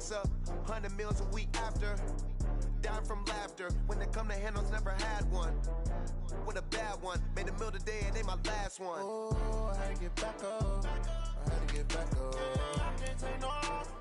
racks up, 100 meals a week after. Dying from laughter. When they come to handles, never had one. With a bad one, made a meal today and they my last one. Oh, I had to get back up. I had to get back up. I can't take no off.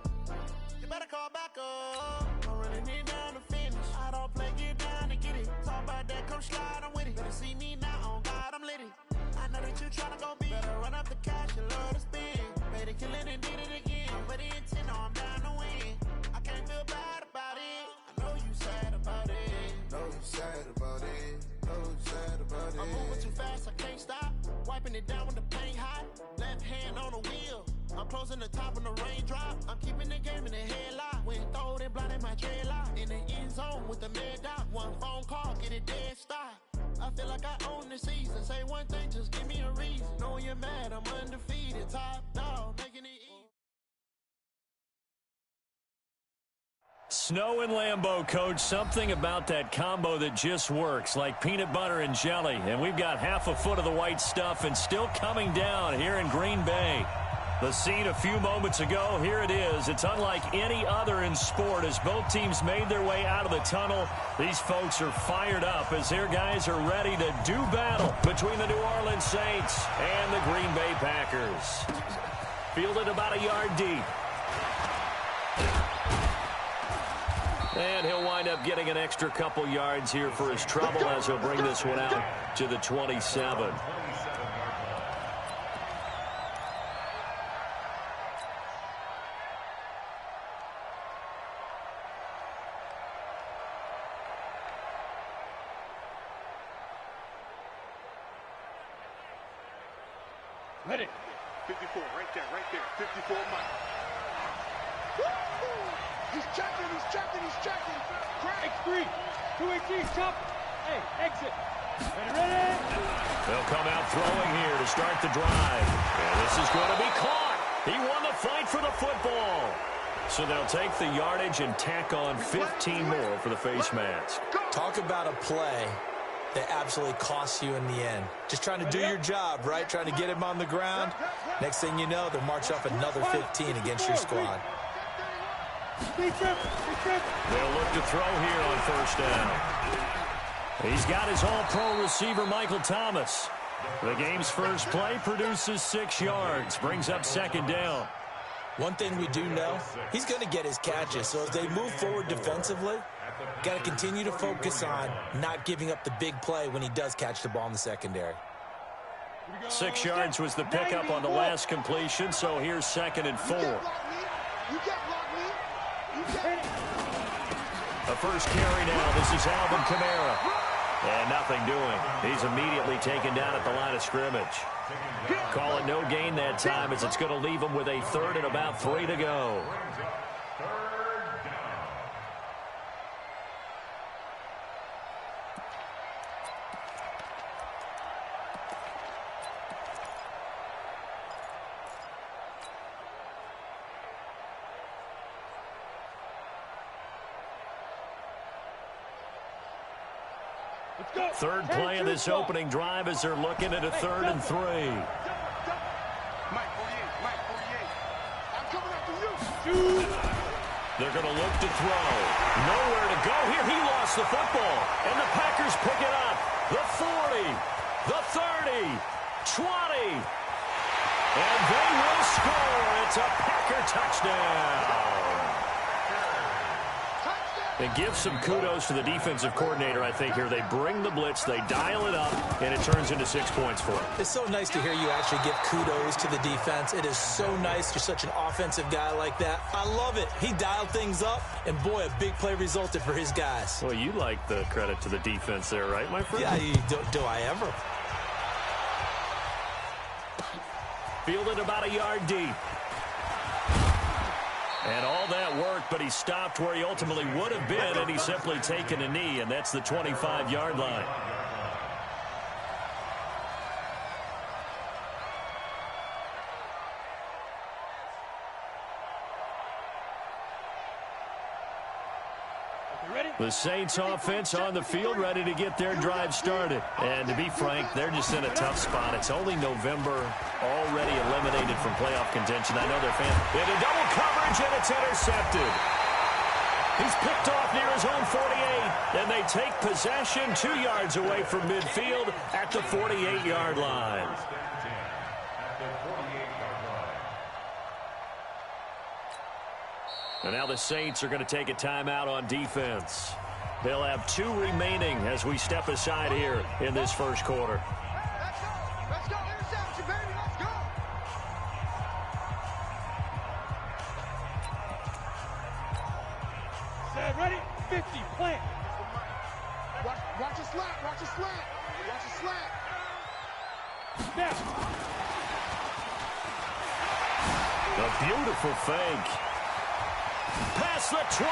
You better call back up. I'm running it down to finish. I don't play, get down to get it. Talk about that, come slide, I'm with it. Better see me now, on God, I'm lit it. I know that you tryna go big. Better run up the cash and love to spend. Made it, kill it, and did it again. But the intent, no, I'm down to win. I can't feel bad about it. I know you sad about it. Know you sad about it. Know you sad about it. I'm moving too fast, I can't stop. Wiping it down when the paint hot. Left hand on the wheel. I'm closing the top when the raindrop. I'm keeping the game in the headlock. When throwed and blinded my dreadlock. In the end zone with the mad dot. One phone call, get it dead stop. I feel like I own the season. Say one thing, just give me a reason. Knowing you're mad, I'm undefeated. Top dog, making it easy. Snow and Lambeau, Coach. Something about that combo that just works, like peanut butter and jelly. And we've got half a foot of the white stuff and still coming down here in Green Bay. The scene a few moments ago, here it is. It's unlike any other in sport as both teams made their way out of the tunnel. These folks are fired up as their guys are ready to do battle between the New Orleans Saints and the Green Bay Packers. Fielded about a yard deep. And he'll wind up getting an extra couple yards here for his trouble as he'll bring this one out to the 27. Ready. 54, right there, 54 Mike. He's checking. X3, 218, chop. Hey, exit. Ready. They'll come out throwing here to start the drive. And this is going to be caught. He won the fight for the football. So they'll take the yardage and tack on 15 more for the face mask. Talk about a play that absolutely costs you in the end. Just trying to do your job, right? Trying to get him on the ground. Next thing you know, they'll march off another 15 against your squad. They'll look to throw here on first down. He's got his all-pro receiver, Michael Thomas. The game's first play produces 6 yards, brings up second down. One thing we do know, he's going to get his catches. So as they move forward defensively, got to continue to focus on not giving up the big play when he does catch the ball in the secondary. 6 yards was the pickup on the last completion, so here's 2nd and 4. The first carry now. This is Alvin Kamara. And nothing doing. He's immediately taken down at the line of scrimmage. Call it no gain that time as it's going to leave him with a 3rd and about 3 to go. Third play of this opening drive as they're looking at a 3rd and 3. They're going to look to throw. Nowhere to go here. He lost the football. And the Packers pick it up. The 40, the 30, 20. And they will score. It's a Packer touchdown. And give some kudos to the defensive coordinator, I think, here. They bring the blitz, they dial it up, and it turns into 6 points for them. It's so nice to hear you actually give kudos to the defense. It is so nice. You're such an offensive guy like that. I love it. He dialed things up, and boy, a big play resulted for his guys. Well, you like the credit to the defense there, right, my friend? Yeah, do I ever? Fielded about a yard deep. And all that worked, but he stopped where he ultimately would have been, and he's simply taken a knee, and that's the 25-yard line. The Saints offense on the field, ready to get their drive started. And to be frank, they're just in a tough spot. It's only November, already eliminated from playoff contention. I know they're fans. Into double coverage, and it's intercepted. He's picked off near his own 48, and they take possession 2 yards away from midfield at the 48-yard line. And now the Saints are going to take a timeout on defense. They'll have 2 remaining as we step aside here in this first quarter. Let's go. Interception, baby. Let's go. Set, ready? 50, plant. Watch a slant. Watch a slant. Watch a slant. Snap. A beautiful fake. Past the 20.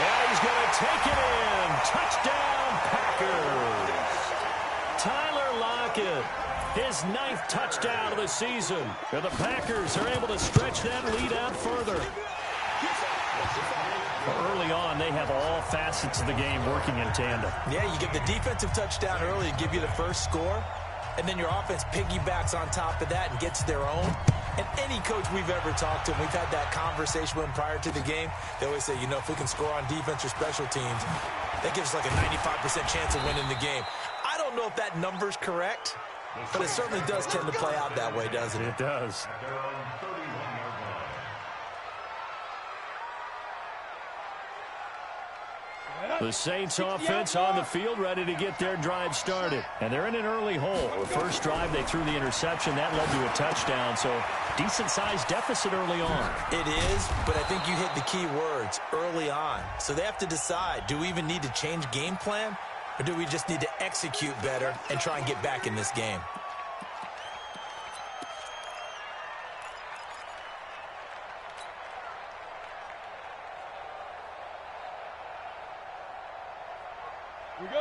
And he's going to take it in. Touchdown, Packers. Tyler Lockett, his 9th touchdown of the season. And the Packers are able to stretch that lead out further. Early on, they have all facets of the game working in tandem. Yeah, you get the defensive touchdown early to give you the first score, and then your offense piggybacks on top of that and gets their own. And any coach we've ever talked to, and we've had that conversation with them prior to the game, they always say, you know, if we can score on defense or special teams, that gives us like a 95% chance of winning the game. I don't know if that number's correct, but it certainly does tend to play out that way, doesn't it? It does. The Saints offense on the field, ready to get their drive started. And they're in an early hole. The first drive, they threw the interception. That led to a touchdown, so decent-sized deficit early on. It is, but I think you hit the key words, early on. So they have to decide, do we even need to change game plan, or do we just need to execute better and try and get back in this game?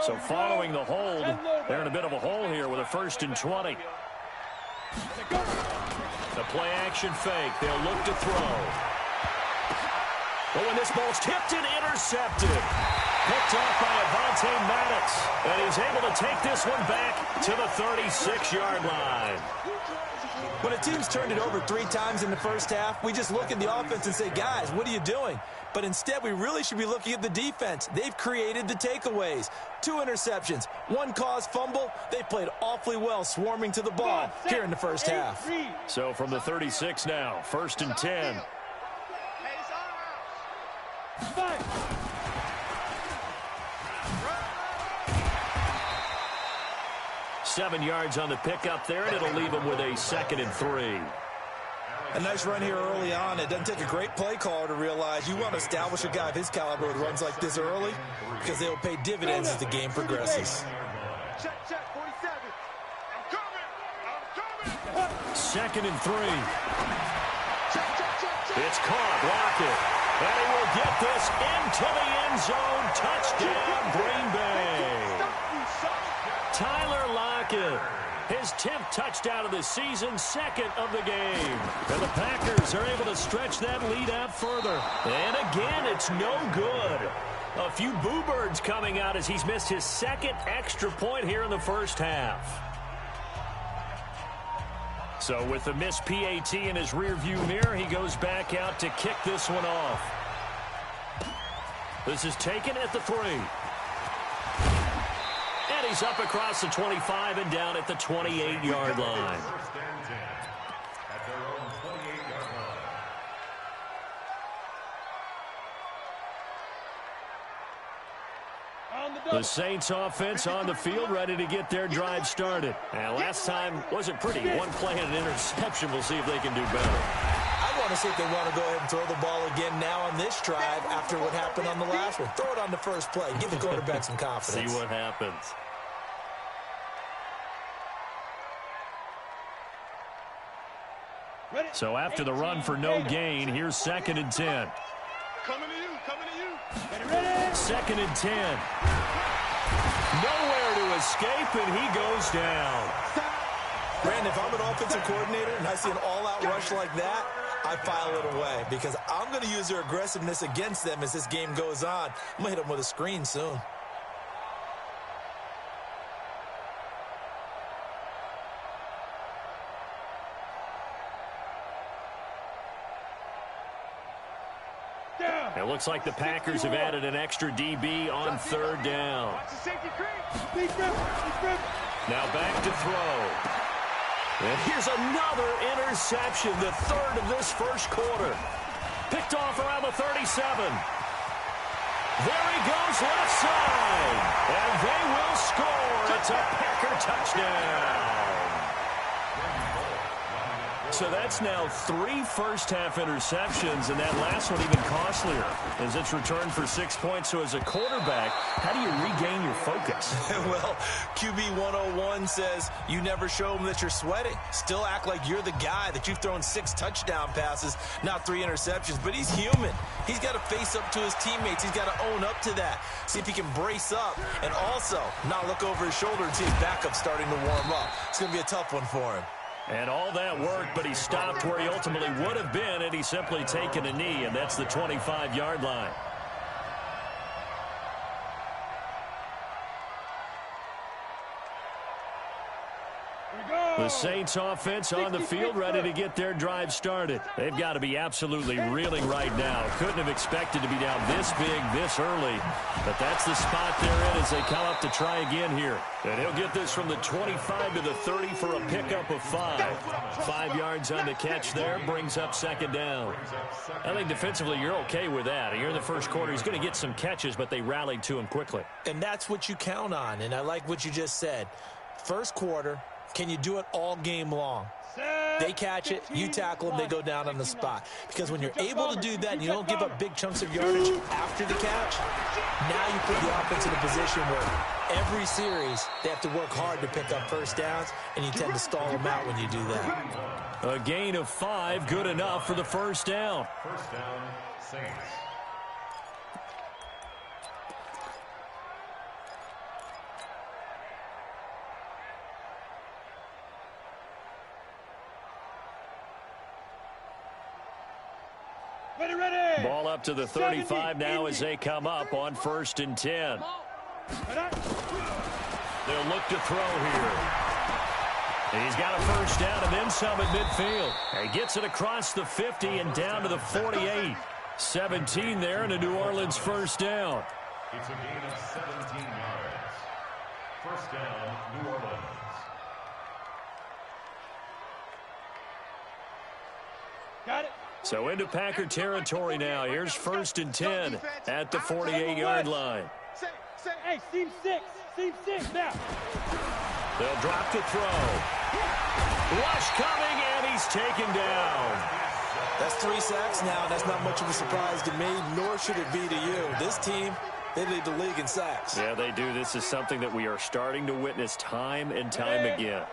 So following the hold, they're in a bit of a hole here with a 1st and 20. The play action fake. They'll look to throw. But when this ball's tipped and intercepted. Picked off by Avonte Maddox. And he's able to take this one back to the 36-yard line. When a team's turned it over 3 times in the first half, we just look at the offense and say, guys, what are you doing? But instead, we really should be looking at the defense. They've created the takeaways. 2 interceptions, 1 caused fumble. They played awfully well swarming to the ball here in the first half. So from the 36 now, 1st and 10. 7 yards on the pickup there, and it'll leave them with a 2nd and 3. A nice run here early on. It doesn't take a great play caller to realize you want to establish a guy of his caliber with runs like this early because they will pay dividends as the game progresses. Check, 47. I'm coming. 2nd and 3. Check. It's caught. Lockett. And he will get this into the end zone. Touchdown, Green Bay. Tyler Lockett. His 10th touchdown of the season, 2nd of the game. And the Packers are able to stretch that lead out further. And again, it's no good. A few boo birds coming out as he's missed his 2nd extra point here in the first half. So with the missed PAT in his rearview mirror, he goes back out to kick this one off. This is taken at the 3. And he's up across the 25 and down at the 28-yard line. The Saints offense on the field ready to get their drive started. And last time wasn't pretty. 1 play and an interception. We'll see if they can do better. I want to see if they want to go ahead and throw the ball again now on this drive after what happened on the last one. Throw it on the first play. Give the quarterback some confidence. See what happens. So after the run for no gain, here's 2nd and 10. Coming to you. 2nd and 10. Nowhere to escape, and he goes down. Brandon, if I'm an offensive coordinator and I see an all-out rush like that, I file it away because I'm going to use their aggressiveness against them as this game goes on. I'm going to hit them with a screen soon. It looks like the Packers have added an extra DB on third down. Now back to throw. And here's another interception, the third of this first quarter. Picked off around the 37. There he goes left side. And they will score. It's a Packer touchdown. So that's now 3 first-half interceptions, and that last one even costlier as it's returned for 6 points. So as a quarterback, how do you regain your focus? Well, QB 101 says you never show them that you're sweating. Still act like you're the guy, that you've thrown 6 touchdown passes, not 3 interceptions. But he's human. He's got to face up to his teammates. He's got to own up to that. See if he can brace up and also not look over his shoulder and see his backup starting to warm up. It's going to be a tough one for him. And all that worked, but he stopped where he ultimately would have been, and he's simply taken a knee, and that's the 25-yard line. The Saints offense on the field, ready to get their drive started. They've got to be absolutely reeling right now. Couldn't have expected to be down this big, this early. But that's the spot they're in as they come up to try again here. And he'll get this from the 25 to the 30 for a pickup of 5. 5 yards on the catch there, brings up second down. I think defensively you're okay with that. You're in the first quarter. He's going to get some catches, but they rallied to him quickly. And that's what you count on, and I like what you just said. First quarter, can you do it all game long? They catch it, you tackle them, they go down on the spot. Because when you're able to do that and you don't give up big chunks of yardage after the catch, now you put the offense in a position where every series they have to work hard to pick up first downs, and you tend to stall them out when you do that. A gain of 5, good enough for the first down. First down, Saints. Ball up to the 35 now as they come up on 1st and 10. They'll look to throw here. He's got a first down and then some at midfield. He gets it across the 50 and down to the 48. 17 there and a New Orleans first down. It's a gain of 17 yards. First down, New Orleans. Got it. So into Packer territory now. Here's 1st and 10 at the 48-yard line. Hey, seam 6 now. They'll drop the throw. Rush coming, and he's taken down. That's 3 sacks now. That's not much of a surprise to me, nor should it be to you. This team, they lead the league in sacks. Yeah, they do. This is something that we are starting to witness time and time again.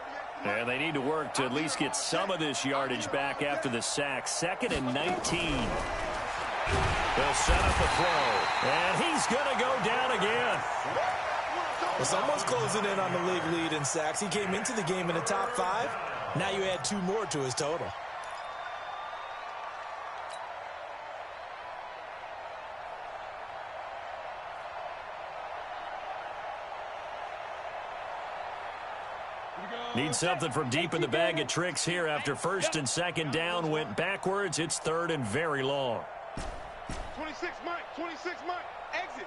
And they need to work to at least get some of this yardage back after the sack. 2nd and 19. They'll set up a throw. And he's going to go down again. Well, someone's closing in on the league lead in sacks. He came into the game in the top 5. Now you add 2 more to his total. Need something from deep in the bag of tricks here after 1st and 2nd down went backwards. It's 3rd and very long. 26 Mike, 26 Mike, exit.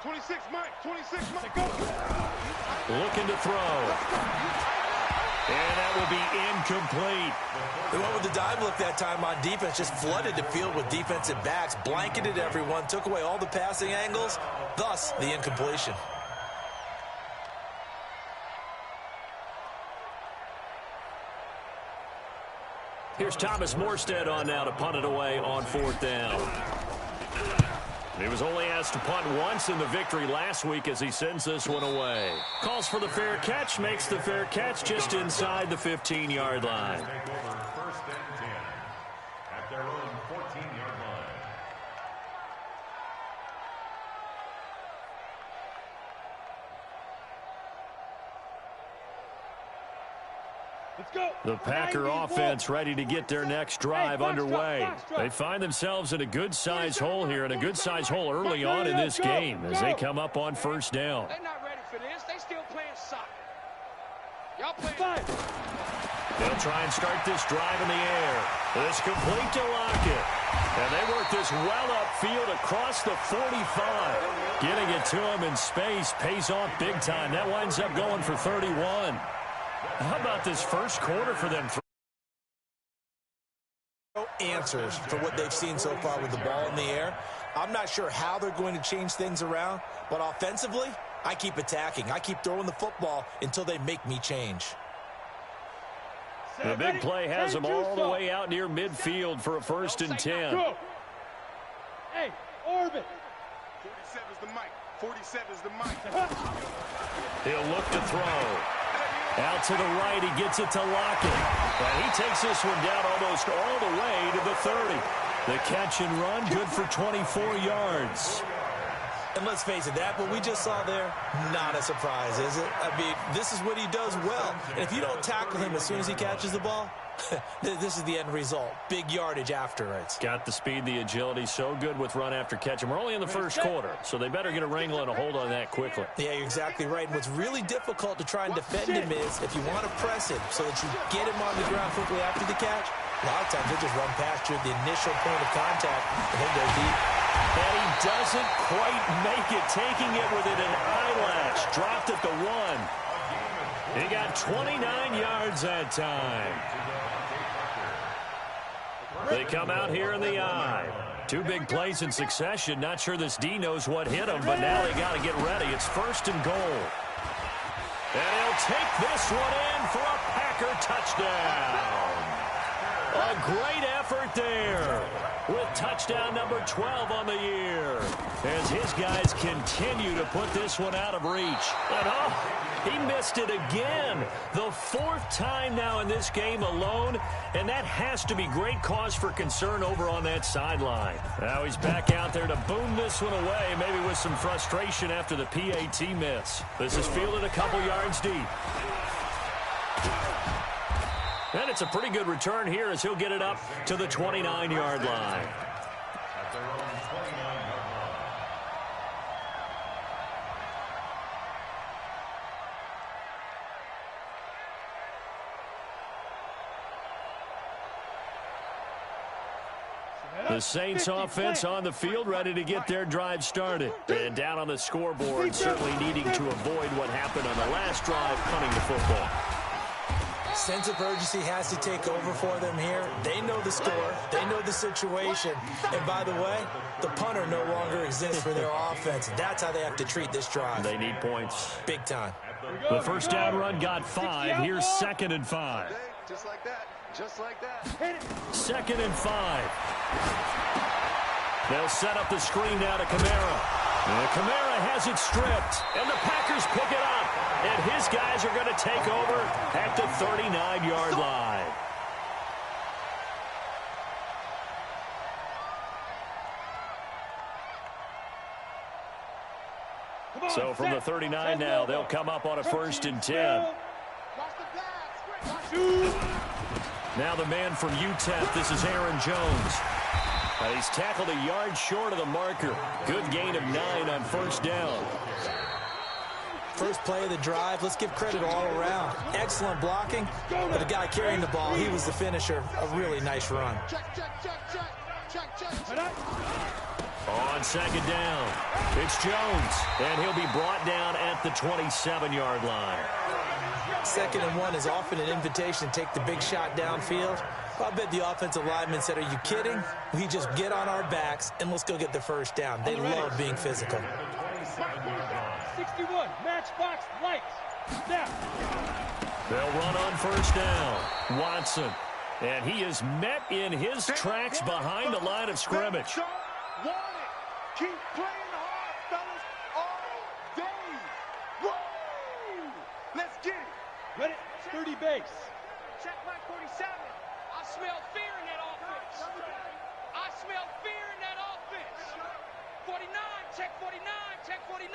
26 Mike, 26 Mike, go. Looking to throw. And that will be incomplete. They went with the dive look that time on defense, just flooded the field with defensive backs, blanketed everyone, took away all the passing angles, thus the incompletion. Here's Thomas Morstead on now to punt it away on 4th down. He was only asked to punt once in the victory last week as he sends this one away. Calls for the fair catch, makes the fair catch just inside the 15-yard line. Take over 1st and 10 at their own 14-yard line. Let's go. The Packer offense ready to get their next drive underway. They find themselves in a good-sized hole here, and a good-sized hole early on in this game as they come up on 1st down. They're not ready for this. They still playing soccer. Y'all playing. They'll try and start this drive in the air. It's complete to Lockett. And they work this well upfield across the 45. Getting it to him in space pays off big time. That winds up going for 31. How about this first quarter for them? Answers for what they've seen so far with the ball in the air. I'm not sure how they're going to change things around, but offensively, I keep attacking. I keep throwing the football until they make me change. The big play has them all the way out near midfield for a 1st and 10. Hey, orbit. 47's the mic. 47's the mic. He'll look to throw. Out to the right, he gets it to Lockett. And he takes this one down almost all the way to the 30. The catch and run, good for 24 yards. And let's face it, that what we just saw there, not a surprise, is it? I mean, this is what he does well. And if you don't tackle him as soon as he catches the ball, this is the end result. Big yardage afterwards. Got the speed, the agility, so good with run after catch. And we're only in the first quarter, so they better get a wrangle and a hold on that quickly. Yeah, you're exactly right. And what's really difficult to try and defend him is if you want to press him so that you get him on the ground quickly after the catch, a lot of times he'll just run past you at the initial point of contact and then go deep. And he doesn't quite make it, taking it within an eyelash. Dropped at the 1. He got 29 yards that time. They come out here in the eye. 2 big plays in succession. Not sure this D knows what hit him, but now they got to get ready. It's 1st and goal. And he'll take this one in for a Packer touchdown. A great effort there with touchdown number 12 on the year as his guys continue to put this one out of reach. And he missed it again. The 4th time now in this game alone, and that has to be great cause for concern over on that sideline. Now he's back out there to boom this one away, maybe with some frustration after the PAT miss. This is fielded a couple yards deep. And it's a pretty good return here as he'll get it up to the 29-yard line. At their own 29-yard line. The Saints offense on the field, ready to get their drive started. And down on the scoreboard, certainly needing to avoid what happened on the last drive, punting the football. Sense of urgency has to take over for them here. They know the score. They know the situation. And by the way, the punter no longer exists for their offense. That's how they have to treat this drive. They need points. Big time. The first down run got 5. Here's 2nd and 5. Just like that. Just like that. 2nd and 5. They'll set up the screen now to Kamara. And Kamara has it stripped. And the Packers pick it up. And his guys are going to take over at the 39-yard line. So from the 39 now, they'll come up on a 1st and 10. Now the man from UTEP, this is Aaron Jones. He's tackled a yard short of the marker. Good gain of 9 on 1st down. First play of the drive, let's give credit all around. Excellent blocking, but the guy carrying the ball, he was the finisher. A really nice run. On 2nd down, it's Jones, and he'll be brought down at the 27-yard line. 2nd and 1 is often an invitation to take the big shot downfield. I bet the offensive lineman said, are you kidding? We just get on our backs, and let's go get the 1st down. They love being physical. 61, matchbox lights. Snap. They'll run on 1st down. Watson. And he is met in his tracks behind the line of scrimmage. Don't want it. Keep playing hard, fellas, all day. Woo! Let's get it. Ready, 30 base. Check my 47. I smell fear in that offense. I smell fear in that offense. 49, check 49, check 49.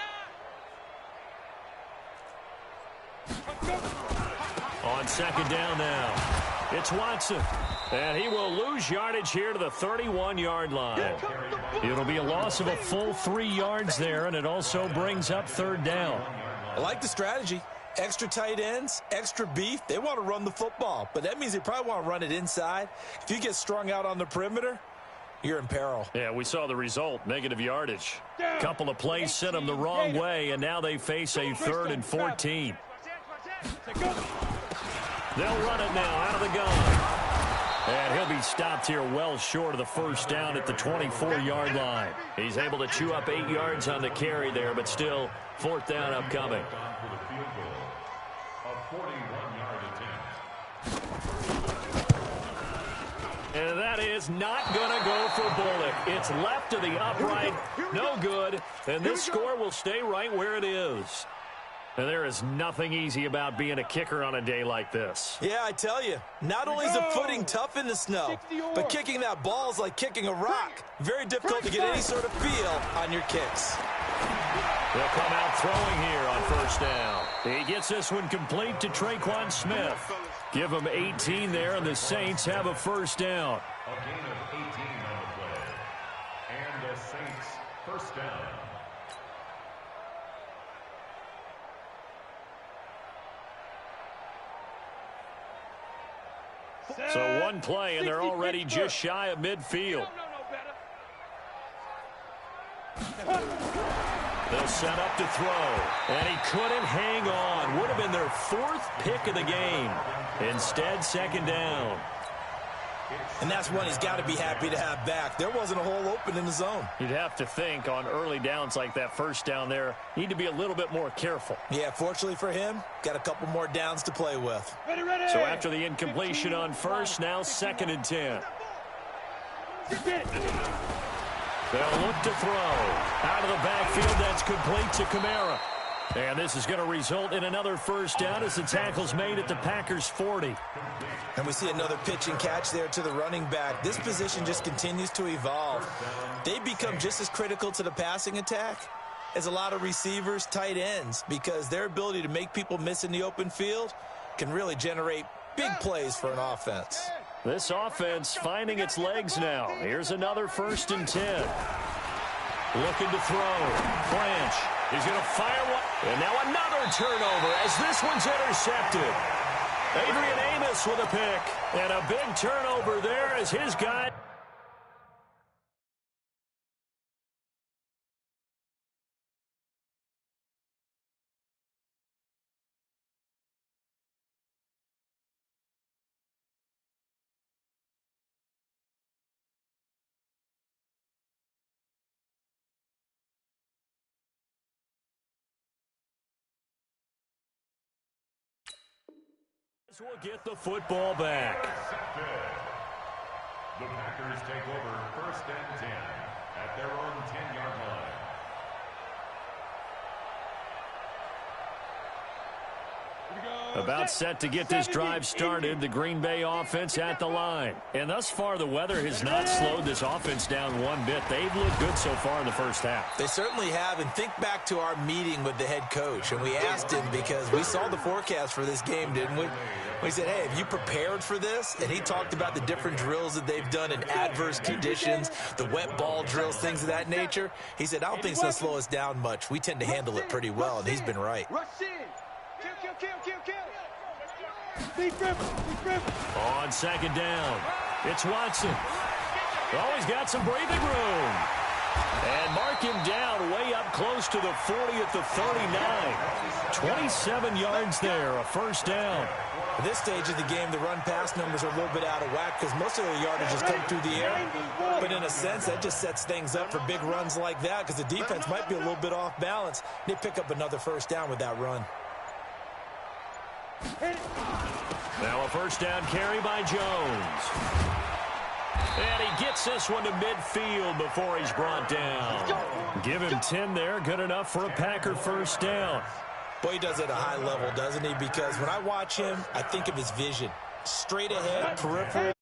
On 2nd down now, it's Watson. And he will lose yardage here to the 31-yard line. It'll be a loss of a full 3 yards there, and it also brings up 3rd down. I like the strategy. Extra tight ends, extra beef. They want to run the football, but that means they probably want to run it inside. If you get strung out on the perimeter, you're in peril. Yeah, we saw the result, negative yardage. Couple of plays sent them the wrong way, and now they face a 3rd and 14. They'll run it now out of the gun. And he'll be stopped here well short of the first down at the 24-yard line. He's able to chew up 8 yards on the carry there, but still 4th down upcoming. And that is not going to go for Bullock. It's left to the upright, no good, and this score will stay right where it is. And there is nothing easy about being a kicker on a day like this. Yeah, I tell you, not only is the footing tough in the snow, but kicking that ball is like kicking a rock. Very difficult to get any sort of feel on your kicks. They'll come out throwing here on first down. He gets this one complete to Traquan Smith. Give him 18 there, and the Saints have a first down. A gain of 18 on the play. And the Saints first down. So one play, and they're already just shy of midfield. They'll set up to throw, and he couldn't hang on. Would have been their 4th pick of the game. Instead, 2nd down. And that's one he's got to be happy to have back. There wasn't a hole open in the zone. You'd have to think on early downs like that first down there, need to be a little bit more careful. Yeah, fortunately for him, got a couple more downs to play with. Ready, ready. So after the incompletion on first, now 2nd and 10. They'll look to throw. Out of the backfield, that's complete to Kamara. And this is going to result in another first down as the tackle's made at the Packers' 40. And we see another pitch and catch there to the running back. This position just continues to evolve. They become just as critical to the passing attack as a lot of receivers, tight ends, because their ability to make people miss in the open field can really generate big plays for an offense. This offense finding its legs now. Here's another 1st and 10. Looking to throw. Branch is going to fire one. And now another turnover as this one's intercepted. Adrian Amos with a pick. And a big turnover there as his guy. Will get the football back. The Packers take over 1st and 10 at their own 10-yard line. About set to get this drive started, the Green Bay offense at the line. And thus far, the weather has not slowed this offense down one bit. They've looked good so far in the first half. They certainly have, and think back to our meeting with the head coach, and we asked him because we saw the forecast for this game, didn't we? We said, hey, have you prepared for this? And he talked about the different drills that they've done in adverse conditions, the wet ball drills, things of that nature. He said, I don't think it's going to slow us down much. We tend to handle it pretty well, and he's been right. Rush in. Kill. On 2nd down, it's Watson. Oh, he's got some breathing room. And mark him down way up close to the 40 at the 39. 27 yards there, a first down. At this stage of the game, the run-pass numbers are a little bit out of whack because most of the yardage has come through the air. But in a sense, that just sets things up for big runs like that because the defense might be a little bit off balance. They pick up another first down with that run. Now a first down carry by Jones. And he gets this one to midfield before he's brought down. Give him 10 there, good enough for a Packer first down. Boy, he does it at a high level, doesn't he? Because when I watch him, I think of his vision. Straight ahead, peripheral.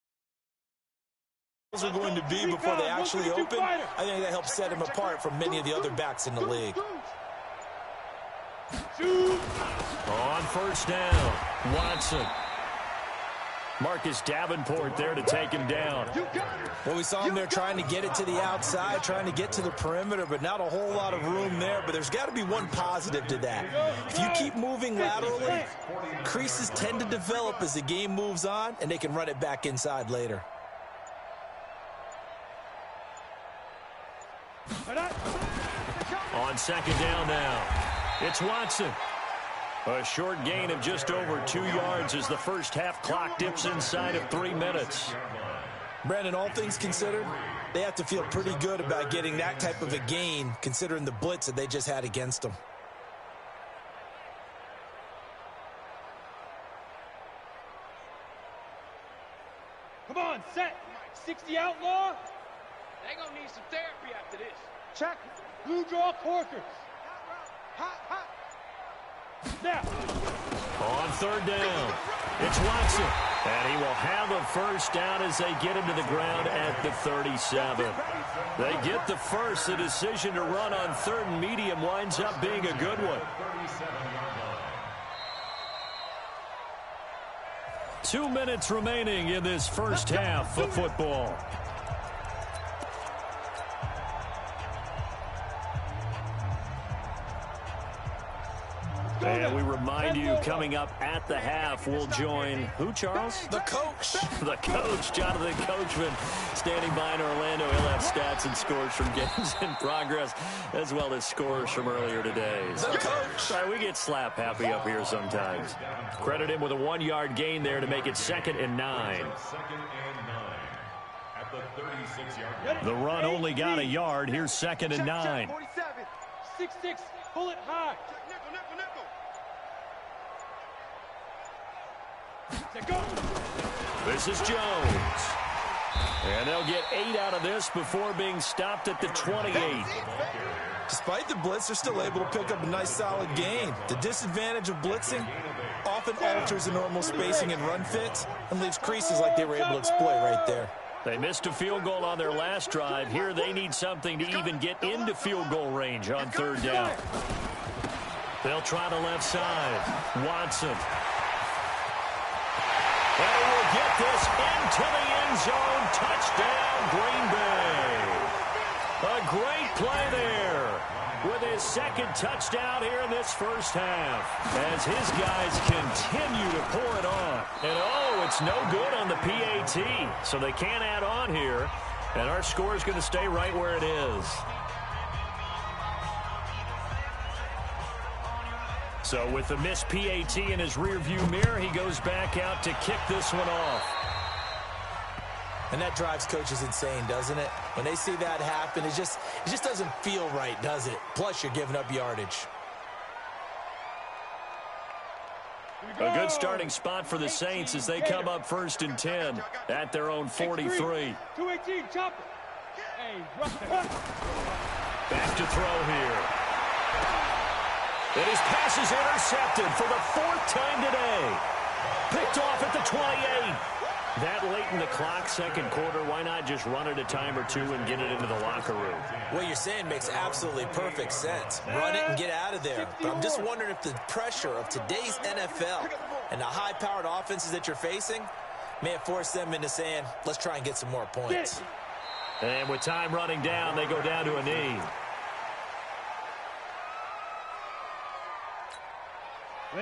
Are going to be before they actually open. I think that helps set him apart from many of the other backs in the league. On first down, Watson. Marcus Davenport there to take him down. Well, we saw him there trying to get it to the outside, trying to get to the perimeter, but not a whole lot of room there. But there's got to be one positive to that. If you keep moving laterally, creases tend to develop as the game moves on, and they can run it back inside later. On second down now, it's Watson. A short gain of just over 2 yards as the first half clock dips inside of 3 minutes. Brandon, all things considered, they have to feel pretty good about getting that type of a gain considering the blitz that they just had against them. Come on, set. 60 outlaw. They gonna need some therapy after this. Check. Blue draw corkers. Hot, hot. Now. On third down, it's Watson. And he will have a first down as they get him to the ground at the 37. They get the first. The decision to run on third and medium winds up being a good one. 2 minutes remaining in this first half of football. And we remind you, coming up at the half, we'll join who, Charles? The coach. The coach, Jonathan Coachman, standing by in Orlando. He'll have stats and scores from games in progress, as well as scores from earlier today. The coach. Sorry, we get slap happy up here sometimes. Credit him with a 1-yard gain there to make it 2nd and 9. Second and 9 at the 36-yard line. The run only got a yard. Here's 2nd and 9. 47. 6-6. Pull it high. Nickel, nickel, nickel. Go. This is Jones. And they'll get 8 out of this before being stopped at the 28. Despite the blitz, they're still able to pick up a nice solid gain. The disadvantage of blitzing often alters the normal spacing and run fits and leaves creases like they were able to exploit right there. They missed a field goal on their last drive. Here they need something to even get into field goal range on third down. They'll try the left side. Watson. And he will get this into the end zone. Touchdown, Green Bay. A great play there with his second touchdown here in this first half as his guys continue to pour it on. And, oh, it's no good on the PAT, so they can't add on here. And our score is going to stay right where it is. So with the missed PAT in his rearview mirror, he goes back out to kick this one off. And that drives coaches insane, doesn't it? When they see that happen, it just doesn't feel right, does it? Plus, you're giving up yardage. A good starting spot for the Saints as they come up 1st and 10 at their own 43. 218, chop it. Hey, Back to throw here. And his pass is intercepted for the 4th time today. Picked off at the 28. That late in the clock, second quarter, why not just run it a time or two and get it into the locker room? What you're saying makes absolutely perfect sense. Run it and get out of there. But I'm just wondering if the pressure of today's NFL and the high-powered offenses that you're facing may have forced them into saying, let's try and get some more points. And with time running down, they go down to a knee.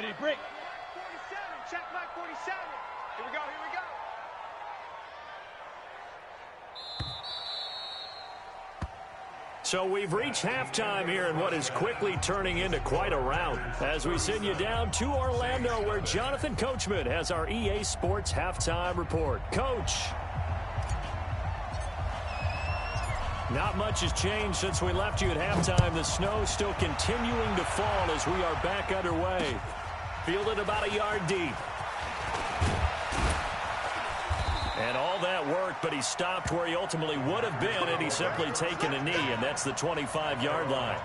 ready, break. 47, check mark 47. Here we go, here we go. So we've reached halftime here in what is quickly turning into quite a rout as we send you down to Orlando where Jonathan Coachman has our EA Sports halftime report. Coach. Not much has changed since we left you at halftime. The snow still continuing to fall as we are back underway. Fielded about a yard deep. And all that worked, but he stopped where he ultimately would have been, and he's simply taken a knee, and that's the 25-yard line.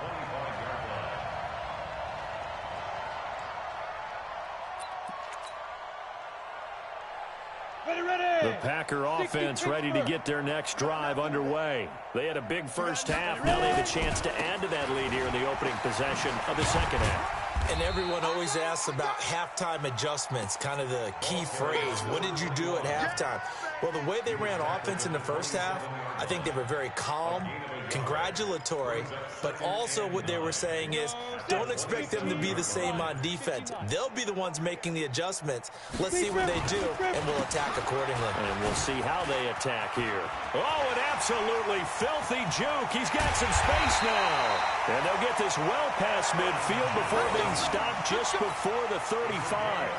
The Packer offense ready to get their next drive underway. They had a big first half. Now they have a chance to add to that lead here in the opening possession of the second half. And everyone always asks about halftime adjustments, kind of the key phrase. What did you do at halftime? Well, the way they ran offense in the first half, I think they were very calm, congratulatory, but also what they were saying is don't expect them to be the same on defense. They'll be the ones making the adjustments. Let's see what they do, and we'll attack accordingly. And we'll see how they attack here. Oh, an absolutely filthy juke. He's got some space now. And they'll get this well past midfield before being stopped just before the 35.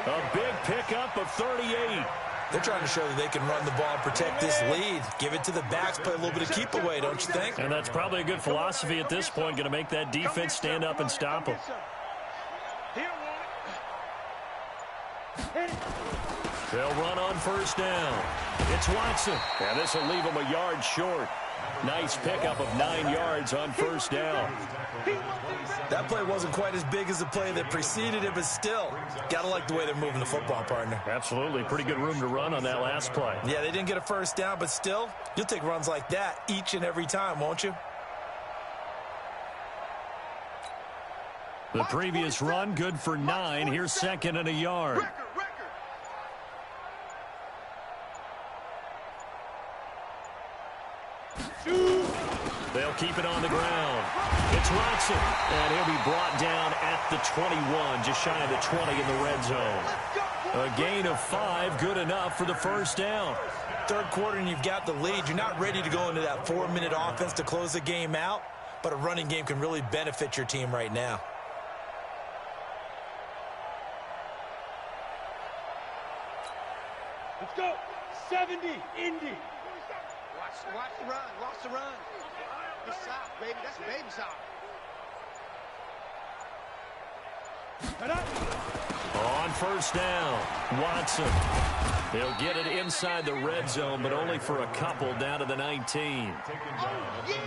A big pickup of 38. They're trying to show that they can run the ball and protect this lead. Give it to the backs, play a little bit of keep away, don't you think? And that's probably a good philosophy at this point, going to make that defense stand up and stop them. They'll run on first down. It's Watson. And this will leave them a yard short. Nice pickup of 9 yards on first down. That play wasn't quite as big as the play that preceded it, but still, got to like the way they're moving the football, partner. Absolutely. Pretty good room to run on that last play. Yeah, they didn't get a first down, but still, you'll take runs like that each and every time, won't you? The previous run, good for 9. Here's second and a yard. They'll keep it on the ground. It's Watson, and he'll be brought down at the 21, just shy of the 20 in the red zone. A gain of 5, good enough for the first down. Third quarter, and you've got the lead. You're not ready to go into that 4-minute offense to close the game out, but a running game can really benefit your team right now. Let's go. 70, Indy. Watch the run. Watch the run. It's South, baby. That's baby South. On first down, Watson. He'll get it inside the red zone, but only for a couple down to the 19.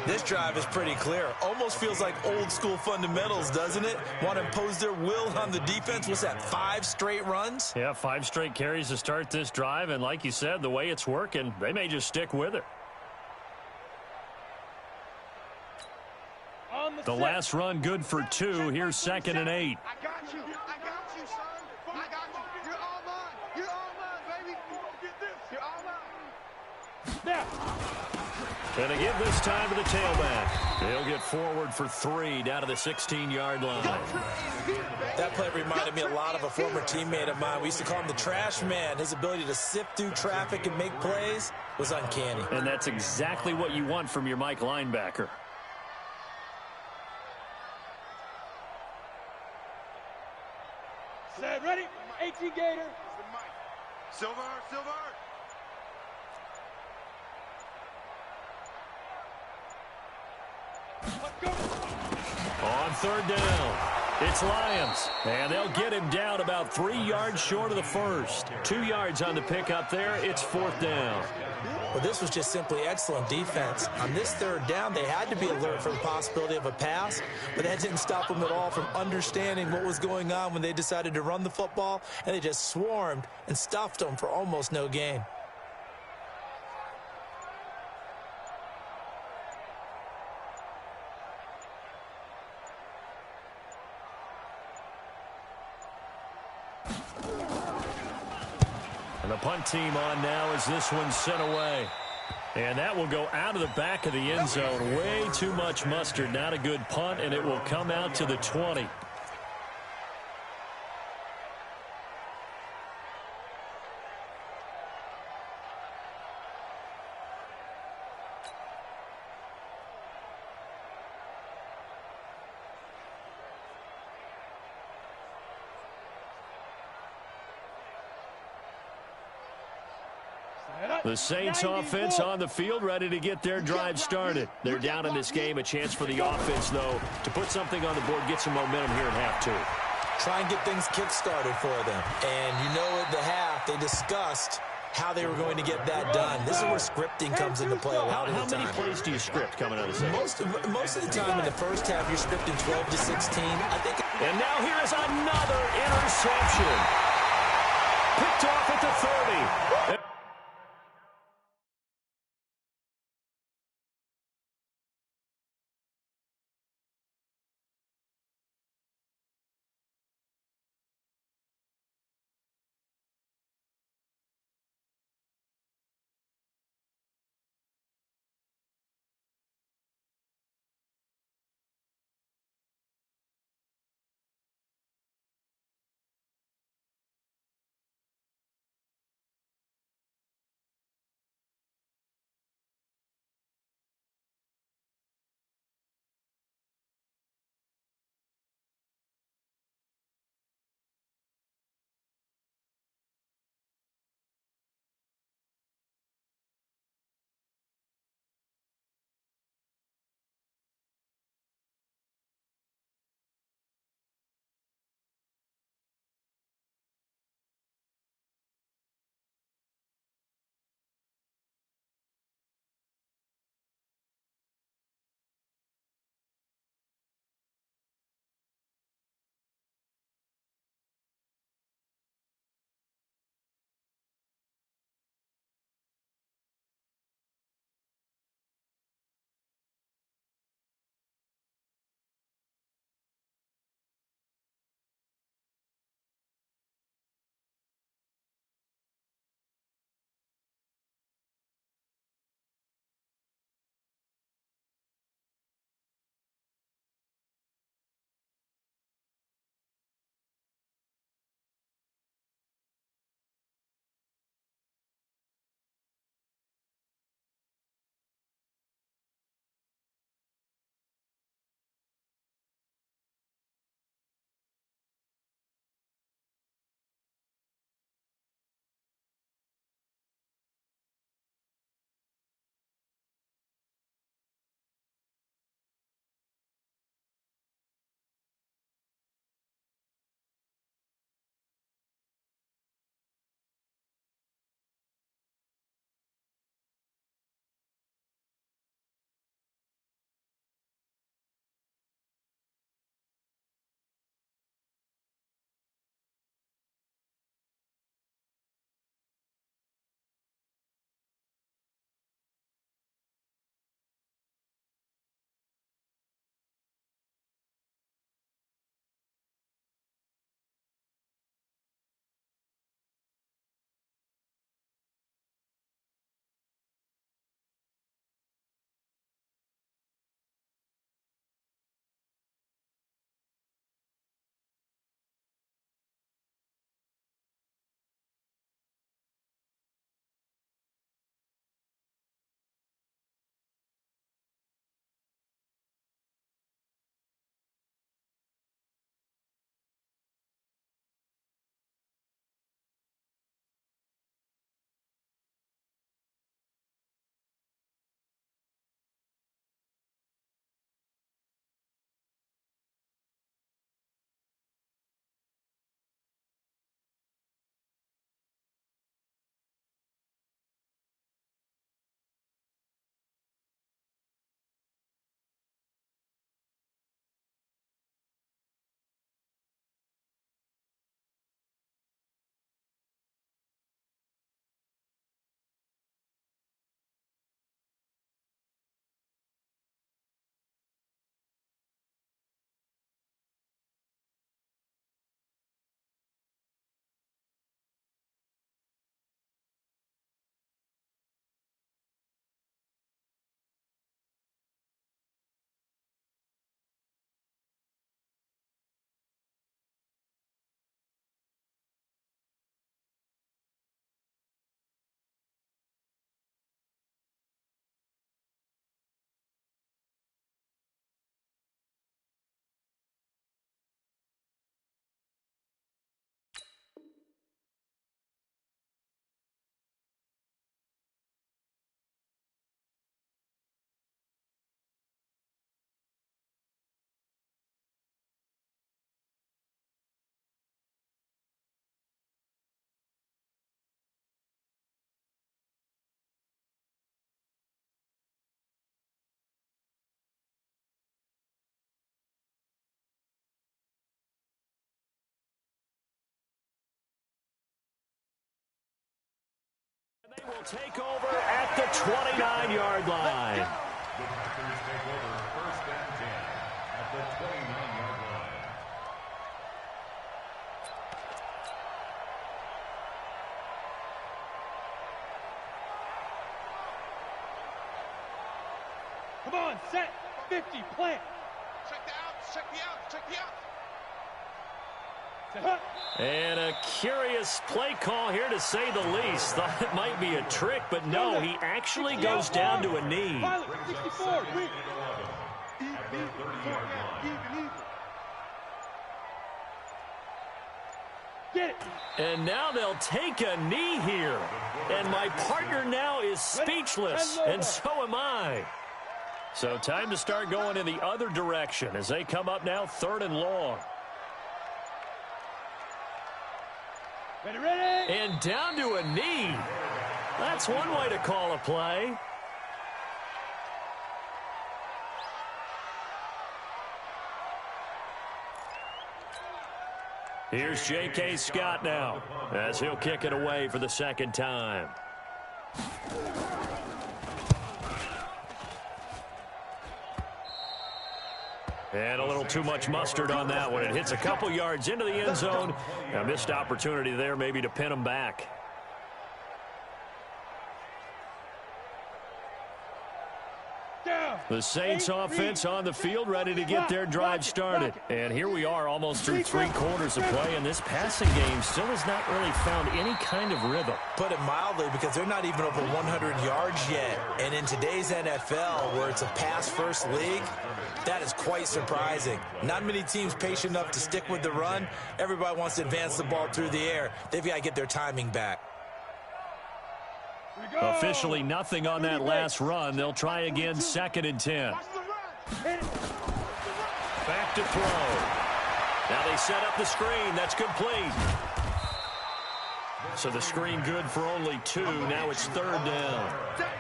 This drive is pretty clear. Almost feels like old school fundamentals, doesn't it? Want to impose their will on the defense. What's that, 5 straight runs? Yeah, 5 straight carries to start this drive, and like you said, the way it's working, they may just stick with it. The last run good for 2. Here's second and 8. I got you. I got you, son. I got you. You're all mine. You're all mine, baby. You're all mine. Gonna give this time to the tailback. They'll get forward for 3 down to the 16-yard line. That play reminded me a lot of a former teammate of mine. We used to call him the trash man. His ability to sift through traffic and make plays was uncanny. And that's exactly what you want from your Mike linebacker. Set, ready? 18 Gator. Silver. Let's go. On third down, it's Lions. And they'll get him down about 3 yards short of the first. 2 yards on the pickup there. It's fourth down. Well, this was just simply excellent defense. On this third down, they had to be alert for the possibility of a pass, but that didn't stop them at all from understanding what was going on when they decided to run the football, and they just swarmed and stuffed them for almost no gain. And the punt team on now as this one's sent away. And that will go out of the back of the end zone. Way too much mustard. Not a good punt, and it will come out to the 20. The Saints offense on the field, ready to get their drive started. They're down in this game. A chance for the offense, though, to put something on the board, get some momentum here in half 2. Try and get things kick-started for them. And you know at the half, they discussed how they were going to get that done. This is where scripting comes into play a lot of the time. How many plays do you script coming out of the Most of the time in the first half, you're scripting 12 to 16. I think. And now here is another interception. Picked off at the 30. take over at the 29-yard line. The Packers take over 1st and 10 at the 29-yard line. Come on, set, 50, plant. Check the outs, check the outs, check the outs. And a curious play call here, to say the least. Thought it might be a trick, but no, he actually goes down to a knee. Pilot, 64, quick. At the 30-yard line. Get it. And now they'll take a knee here. And my partner now is speechless, and so am I. So time to start going in the other direction as they come up now 3rd and long. Ready, ready. And down to a knee. That's one way to call a play. Here's J.K. Scott now as he'll kick it away for the 2nd time. And a little too much mustard on that one. It hits a couple yards into the end zone. A missed opportunity there maybe to pin them back. The Saints offense on the field, ready to get their drive started. And here we are almost through 3 quarters of play, and this passing game still has not really found any kind of rhythm. Put it mildly, because they're not even over 100 yards yet. And in today's NFL, where it's a pass-first league, that is quite surprising. Not many teams patient enough to stick with the run. Everybody wants to advance the ball through the air. They've got to get their timing back. Officially nothing on that last run. They'll try again, 2nd and 10. Back to throw. Now they set up the screen. That's complete. So the screen good for only 2. Now it's 3rd down.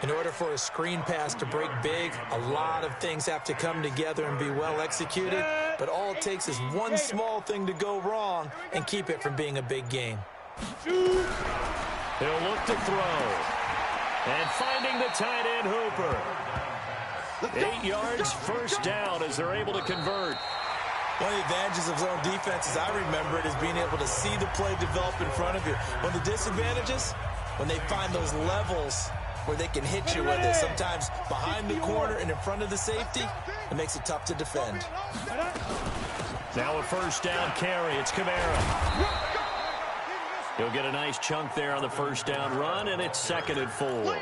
In order for a screen pass to break big, a lot of things have to come together and be well executed. But all it takes is one small thing to go wrong and keep it from being a big game. He'll look to throw. And finding the tight end, Hooper. 8 yards, 1st down as they're able to convert. One of the advantages of zone defense, as I remember it, is being able to see the play develop in front of you. One of the disadvantages, when they find those levels where they can hit you with it, sometimes behind the corner and in front of the safety, it makes it tough to defend. Now a 1st down carry. It's Kamara. He'll get a nice chunk there on the 1st down run, and it's 2nd and 4.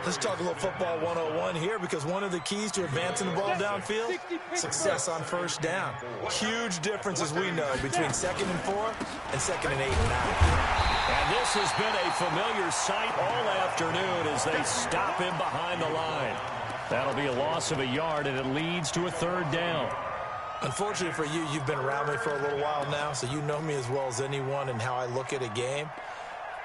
Let's talk a little football 101 here, because one of the keys to advancing the ball downfield, success on 1st down. Huge difference, as we know, between 2nd and 4 and 2nd and 8 and 9. And this has been a familiar sight all afternoon as they stop him behind the line. That'll be a loss of a yard, and it leads to a 3rd down. Unfortunately for you, you've been around me for a little while now, so you know me as well as anyone and how I look at a game.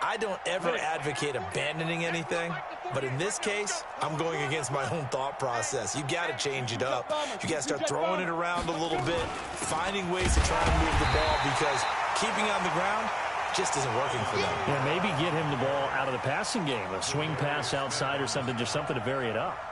I don't ever advocate abandoning anything, but in this case, I'm going against my own thought process. You got to change it up. You got to start throwing it around a little bit, finding ways to try and move the ball, because keeping on the ground just isn't working for them. Yeah, maybe get him the ball out of the passing game, a swing pass outside or something, just something to vary it up.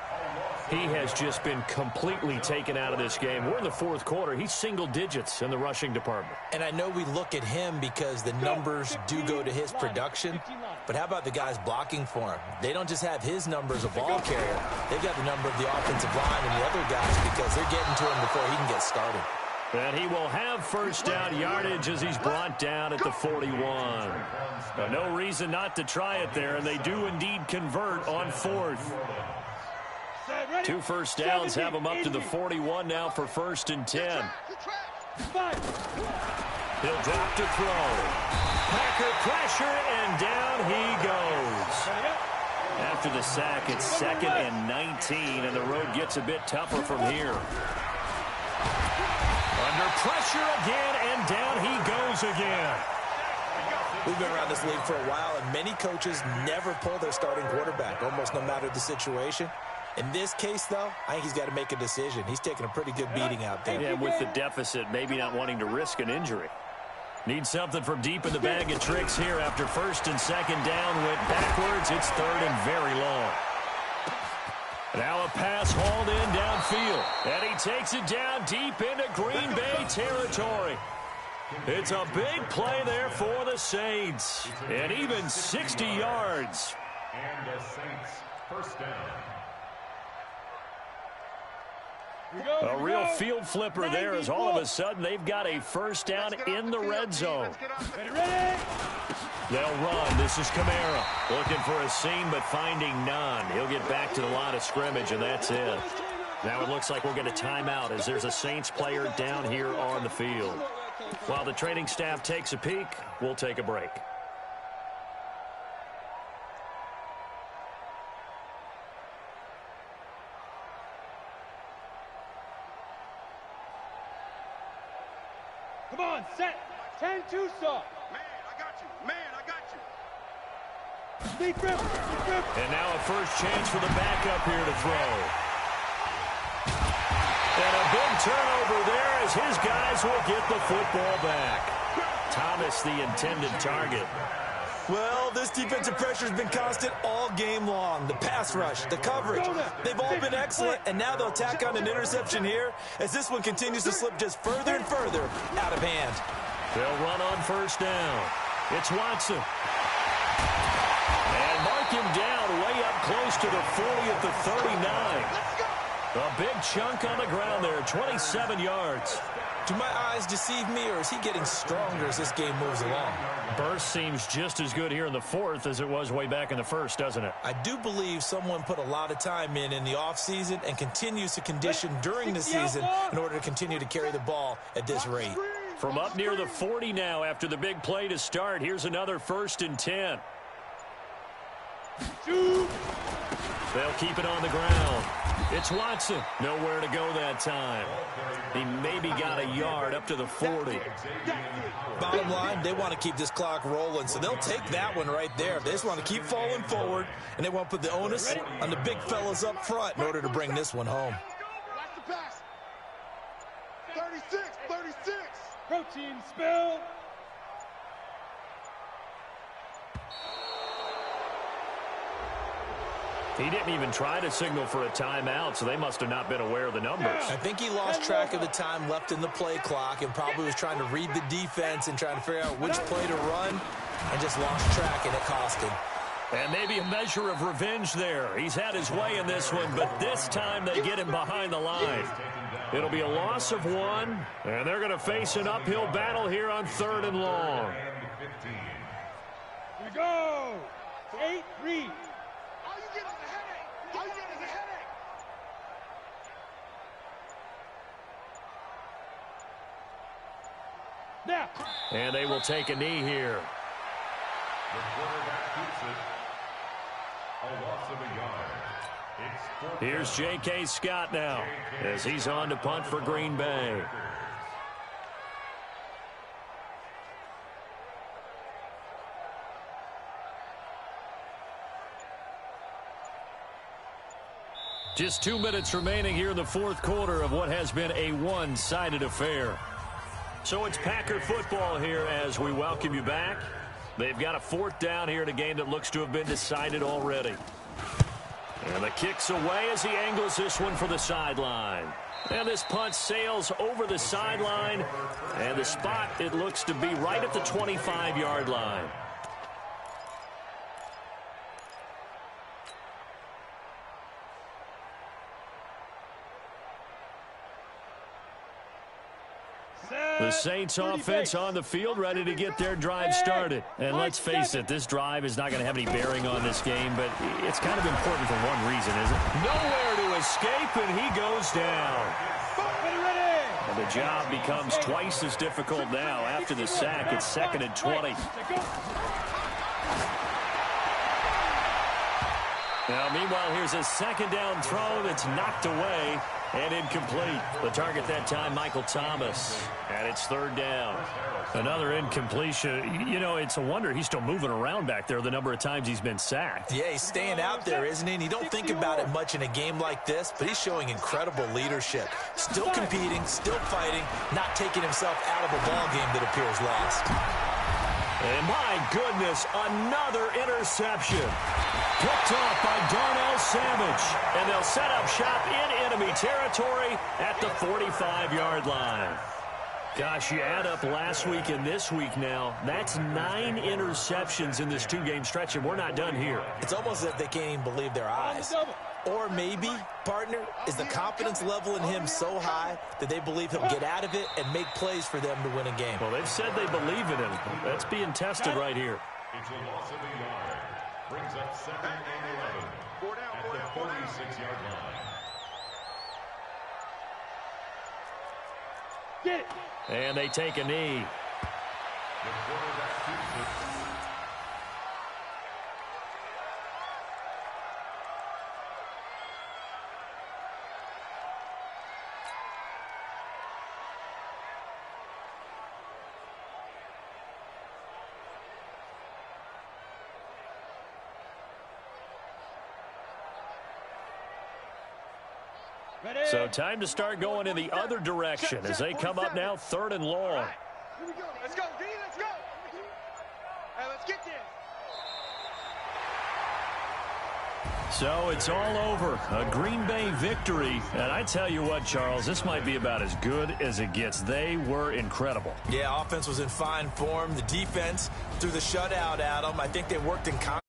He has just been completely taken out of this game. We're in the 4th quarter. He's single digits in the rushing department. And I know we look at him because the numbers do go to his production, but how about the guys blocking for him? They don't just have his number as a ball carrier. They've got the number of the offensive line and the other guys, because they're getting to him before he can get started. And he will have 1st down yardage as he's brought down at the 41. But no reason not to try it there, and they do indeed convert on 4th. 2 1st downs have him up to the 41 now for 1st and 10. He'll drop to throw. Packer pressure, and down he goes. After the sack, it's 2nd and 19, and the road gets a bit tougher from here. Under pressure again, and down he goes again. We've been around this league for a while, and many coaches never pull their starting quarterback, almost no matter the situation. In this case, though, I think he's got to make a decision. He's taking a pretty good beating out there. Yeah, with the deficit, maybe not wanting to risk an injury. Need something from deep in the bag of tricks here after first and second down went backwards. It's third and very long. Now a pass hauled in downfield. And he takes it down deep into Green Bay territory. It's a big play there for the Saints. And even 60 yards. And the Saints first down. A real field flipper there as all of a sudden they've got a first down in the red zone. They'll run. This is Kamara looking for a seam but finding none. He'll get back to the line of scrimmage, and that's it. Now it looks like we'll get a timeout as there's a Saints player down here on the field. While the training staff takes a peek, we'll take a break. Come on, set. 10-2 stop. Man, I got you. Man, I got you. Deep grip. And now a first chance for the backup here to throw. And a big turnover there as his guys will get the football back. Thomas, the intended target. Well, this defensive pressure has been constant all game long. The pass rush, the coverage, they've all been excellent, and now they'll tack on an interception here as this one continues to slip just further and further out of hand. They'll run on first down. It's Watson. And mark him down way up close to the 40 at the 39. A big chunk on the ground there, 27 yards. Do my eyes deceive me, or is he getting stronger as this game moves along? Burst seems just as good here in the fourth as it was way back in the first, doesn't it? I do believe someone put a lot of time in the offseason and continues to condition during the season in order to continue to carry the ball at this rate. From up near the 40 now after the big play to start, here's another 1st and 10. They'll keep it on the ground. It's Watson. Nowhere to go that time. He maybe got a yard up to the 40. Bottom line, they want to keep this clock rolling, so they'll take that one right there. They just want to keep falling forward, and they want to put the onus on the big fellas up front in order to bring this one home. Watch the pass. 36. Protein spill. He didn't even try to signal for a timeout, so they must have not been aware of the numbers. I think he lost track of the time left in the play clock and probably was trying to read the defense and trying to figure out which play to run and just lost track, and it cost him. And maybe a measure of revenge there. He's had his way in this one, but this time they get him behind the line. It'll be a loss of 1, and they're going to face an uphill battle here on 3rd and long. Here we go. 8-3. Now. And they will take a knee here. The quarterback keeps it. A loss of a yard. It's Here's J.K. Scott now as he's on to punt for Green Bay. Just 2 minutes remaining here in the fourth quarter of what has been a one-sided affair. So it's Packer football here as we welcome you back. They've got a 4th down here in a game that looks to have been decided already. And the kick's away as he angles this one for the sideline. And this punt sails over the sideline. And the spot, it looks to be right at the 25-yard line. The Saints offense on the field, ready to get their drive started. And let's face it, this drive is not going to have any bearing on this game, but it's kind of important for one reason, isn't it? Nowhere to escape, and he goes down. And the job becomes twice as difficult now after the sack. It's 2nd and 20. Now, meanwhile, here's a 2nd down throw that's knocked away. And incomplete. The target that time, Michael Thomas. And it's third down. Another incompletion. You know, it's a wonder he's still moving around back there the number of times he's been sacked. Yeah, he's staying out there, isn't he? And you don't think about it much in a game like this, but he's showing incredible leadership. Still competing, still fighting, not taking himself out of a ball game that appears lost. And my goodness, another interception. Picked off by Darnell Savage. And they'll set up shop in enemy territory at the 45-yard line. Gosh, you add up last week and this week now, that's 9 interceptions in this 2-game stretch, and we're not done here. It's almost as if they can't even believe their eyes. Or maybe, partner, is the confidence level in him so high that they believe he'll get out of it and make plays for them to win a game. Well, they've said they believe in him. That's being tested right here. It's a loss of a yard. Brings up 2nd and 11 at the 46-yard line. Get it. And they take a knee. The quarterback keeps it. So time to start going in the other direction as they come up now 3rd and long. Here we go. Let's go, D. Let's go. Hey, let's get this. So it's all over. A Green Bay victory. And I tell you what, Charles, this might be about as good as it gets. They were incredible. Yeah, offense was in fine form. The defense threw the shutout at them. I think they worked in concert.